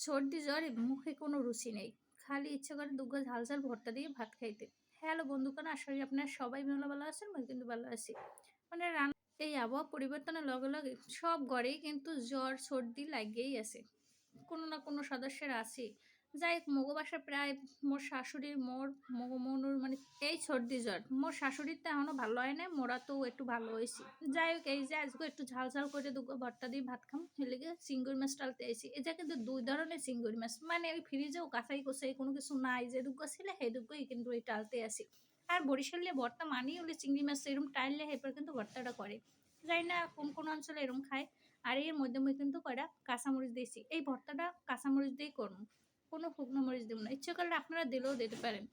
সর্দি জ্বরে মুখে কোনো রুচি নেই। খালি ইচ্ছে করে দুগ্গা ঝাল, ঝাল ভর্তা দিয়ে ভাত খাইতে। হ্যালো বন্ধুগণ, আশা করি আপনারা সবাই ভালো আছেন। আমি কিন্তু ভালো আছি। মানে এই আবহাওয়া পরিবর্তনের লগে, লগে সব ঘরেই কিন্তু জ্বর, সর্দি লাগেই আছে। কোনো না কোনো সদস্যের আছেই। যাই হোক মগো বাসায় প্রায় মোর শাশুড়ির, মনুর মানে এই সর্দি জ্বর। মোর শাশুড়ির তো এখনো ভালো হয় নাই, মোরা তো একটু ভালো হইছি। যাই হোক এই যে আজকে একটু ঝাল, ঝাল করে দুগো ভর্তা দিয়ে ভাত খাম। হেলেগে চিংড়ি মাছ টালতে আইছি। এটা কিন্তু ২ ধরনের চিংড়ি মাছ। মানে ওই ফ্রিজেও কাঁচাই-কোচাই কোনো কিছু নাই যে দুগ্গো ছিলে সেই দুগ্গোই কিন্তু এই টালতে আসি। আর বরিশালে ভর্তা মানেই হলে চিংড়ি মাছ এরকম টাইললে এরপর কিন্তু ভর্তাটা করে। জানি না কোন অঞ্চলে এরকম খায়। আর এর মধ্যে মুই কিন্তু কয়টা কাঁচামরিচ দিয়েছি। এই ভর্তাটা কাঁচামরিচ দিয়েই করব। কোনো শুকনো মরিচ দিব না। ইচ্ছে করলে আপনারা দিলেও দিতে পারেন।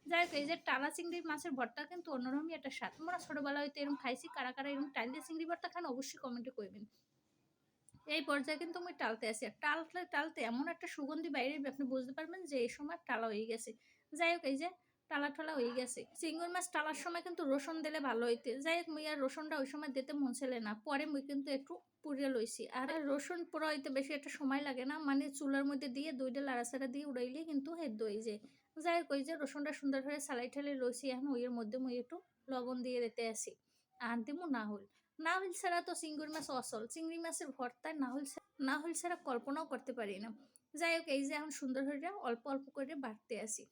যাই হোক এই যে টালা চিংড়ি মাছের ভর্তা কিন্তু অন্যরকমই একটা স্বাদ। আমরা ছোটবেলা হইতে এরকম খাইছি। কারা, কারা এরকম টাইলে চিংড়ি ভর্তা খান অবশ্যই কমেন্টে কইবেন। এই পর্যায়ে কিন্তু মুই টালতে আছি। আর টালতে, টালতে এমন একটা সুগন্ধি বাইরে আপনি বুঝতে পারবেন যে এই সময় টালা হয়ে গেছে। যাই হোক এই যে টালা-ঠালা হয়ে গেছে। চিংড়ি মাছ টালার সময় কিন্তু রসুন দিলে ভালো হইতে। যাই হোক মুই আর রসুনটা ওই সময় দিতে মন ছিলে না। পরে মুই কিন্তু একটু পুড়িয়ে লইছি। আর রসুন পোড়া হইতে বেশি একটা সময় লাগে না। মানে চুলার মধ্যে দিয়ে ২ টা লাড়াচাড়া দিয়ে উড়াইলেই কিন্তু সেদ্ধ হয়ে যায়। যাই হোক ওই যে রসুনটা সুন্দর করে সালাই-ঠালাই লইছি। এখন ওইয়ের মধ্যে মুই একটু লবণ দিয়ে দিতে আসি। আর দিমু নাহুল। নাহুল ছাড়া তো চিংড়ি মাছ অচল। চিংড়ি মাছের ভর্তায় নাহুল ছাড়া কল্পনাও করতে পারি না। যাই হোক এই যে এখন সুন্দর করে অল্প, অল্প করে বাটতে আসি।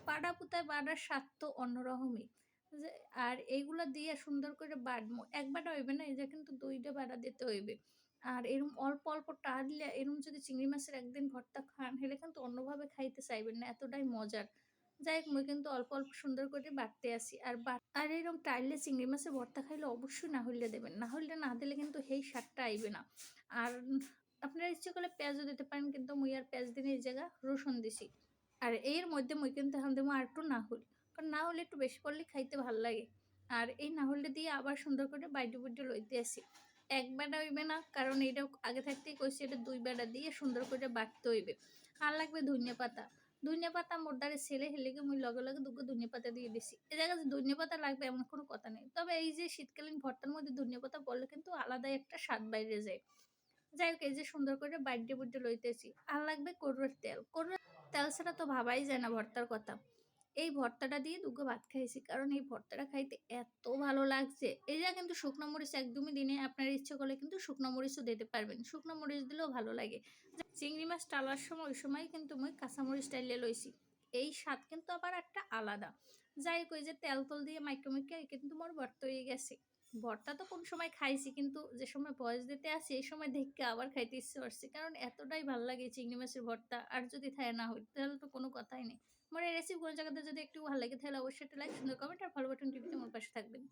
পাড়া পুতায় বাটার স্বাদ তো অন্যরকমই। যে আর এইগুলা দিয়ে সুন্দর করে বাটবো। এক বাটা হইবে না, এই যে কিন্তু ২ টা বাটা দিতে হইবে। আর এরকম অল্প, অল্প টানলে এরকম যদি চিংড়ি মাছের একদিন ভর্তা খান, হেলে কিন্তু অন্যভাবে খাইতে চাইবেন না। এতটাই মজার। যাই হোক মুই কিন্তু অল্প, অল্প সুন্দর করে বাটতে আসি। আর এরকম টাইলে চিংড়ি মাছের ভর্তা খাইলে অবশ্যই নাহুইল্যা দেবেন। নাহুইল্যা না দিলে কিন্তু সেই স্বাদটা আইবে না। আর আপনারা ইচ্ছে করলে পেঁয়াজও দিতে পারেন, কিন্তু মুই আর পেঁয়াজ দিনে এই জায়গা রসুন দিছি। আর এর মধ্যে মুই কিন্তু এখন দেবো আরেকটু নাহুল। কারণ নাহুল একটু বেশি করলে খাইতে ভাল লাগে। আর এই নাহুলটা দিয়ে আবার সুন্দর করে বাইটে লইতে আসি। এক বেটা হইবে না, কারণ এটা আগে থাকতেই কইছি এটা ২ বেটা দিয়ে সুন্দর করে বাটতে হইবে। আর লাগবে ধনিয়া পাতা। ধনিয়া পাতা মোর দ্বারে ছেলে হেলেগে মুই লগে, লগে দুগো ধনিয়া পাতা দিয়ে দিছি। এ জায়গায় যে ধনিয়া পাতা লাগবে এমন কোনো কথা নেই। তবে এই যে শীতকালীন ভর্তার মধ্যে ধনিয়া পাতা পড়লে কিন্তু আলাদাই একটা স্বাদ বাইরে যায়। যাই হোক এই যে সুন্দর করে বাইটে লইতেছি। আর লাগবে করুর তেল। করুর তেল ছাড়া তো ভাবাই যায় না ভর্তার কথা। এই ভর্তাটা দিয়ে দুগো ভাত খাইছি। কারণ এই ভর্তাটা খাইতে এত ভালো লাগছে। এই যে কিন্তু শুকনো মরিচ একদমই দিনে আপনার ইচ্ছে করলে কিন্তু শুকনো মরিচও দিতে পারবেন। শুকনো মরিচ দিলেও ভালো লাগে। চিংড়ি মাছ টালার সময় ওই সময় কিন্তু মুই কাঁচামরিচ টাইলে লইছি। এই স্বাদ কিন্তু আবার একটা আলাদা। যাই হোক ওই যে তেল দিয়ে মাইকা কিন্তু মোর ভর্তা হয়ে গেছে। ভর্তা তো কোন সময় খাইছি, কিন্তু যে সময় বয়স দিতে আসি এই সময় দেখে আবার খাইতে ইচ্ছে করছে। কারণ এতটাই ভাল লাগে চিংড়ি মাছের ভর্তা। আর যদি থায় না হইত তাহলে তো কোনো কথাই নেই। আমার এই রেসিপি কোন জায়গাতে যদি একটু ভালো লাগে তাহলে অবশ্যই একটা লাইক, সুন্দর কমেন্ট আর ফলো বাটন টিপিতে আমার পাশে থাকবেন।